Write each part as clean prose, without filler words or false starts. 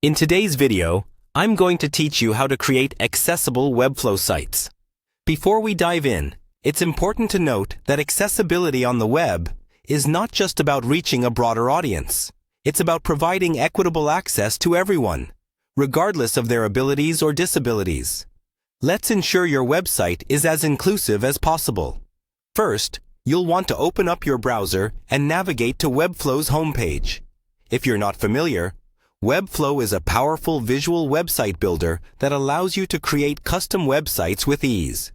In today's video, I'm going to teach you how to create accessible Webflow sites. Before we dive in, it's important to note that accessibility on the web is not just about reaching a broader audience. It's about providing equitable access to everyone, regardless of their abilities or disabilities. Let's ensure your website is as inclusive as possible. First, you'll want to open up your browser and navigate to Webflow's homepage. If you're not familiar, Webflow is a powerful visual website builder that allows you to create custom websites with ease.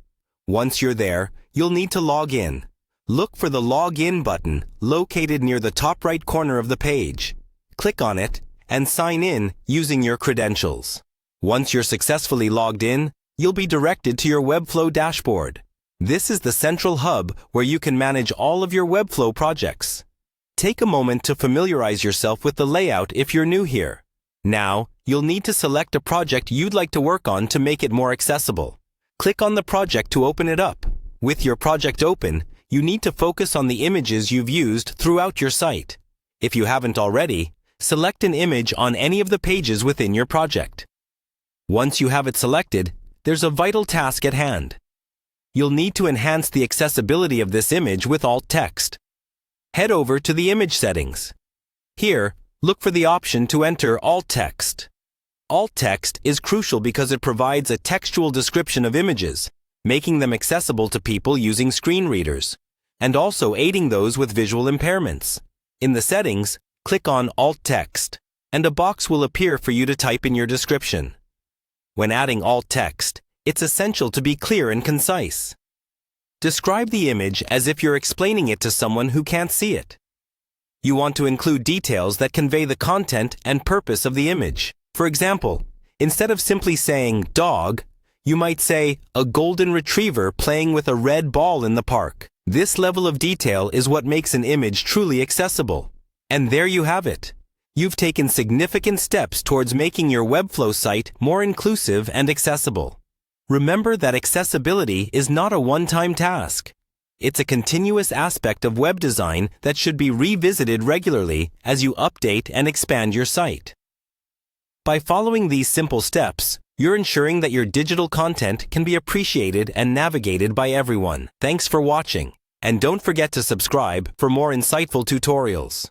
Once you're there, you'll need to log in. Look for the Login button located near the top right corner of the page. Click on it and sign in using your credentials. Once you're successfully logged in, you'll be directed to your Webflow dashboard. This is the central hub where you can manage all of your Webflow projects. Take a moment to familiarize yourself with the layout if you're new here. Now, you'll need to select a project you'd like to work on to make it more accessible. Click on the project to open it up. With your project open, you need to focus on the images you've used throughout your site. If you haven't already, select an image on any of the pages within your project. Once you have it selected, there's a vital task at hand. You'll need to enhance the accessibility of this image with alt text. Head over to the image settings. Here, look for the option to enter alt text. Alt text is crucial because it provides a textual description of images, making them accessible to people using screen readers, and also aiding those with visual impairments. In the settings, click on alt text, and a box will appear for you to type in your description. When adding alt text, it's essential to be clear and concise. Describe the image as if you're explaining it to someone who can't see it. You want to include details that convey the content and purpose of the image. For example, instead of simply saying dog, you might say a golden retriever playing with a red ball in the park. This level of detail is what makes an image truly accessible. And there you have it. You've taken significant steps towards making your Webflow site more inclusive and accessible. Remember that accessibility is not a one-time task. It's a continuous aspect of web design that should be revisited regularly as you update and expand your site. By following these simple steps, you're ensuring that your digital content can be appreciated and navigated by everyone. Thanks for watching, and don't forget to subscribe for more insightful tutorials.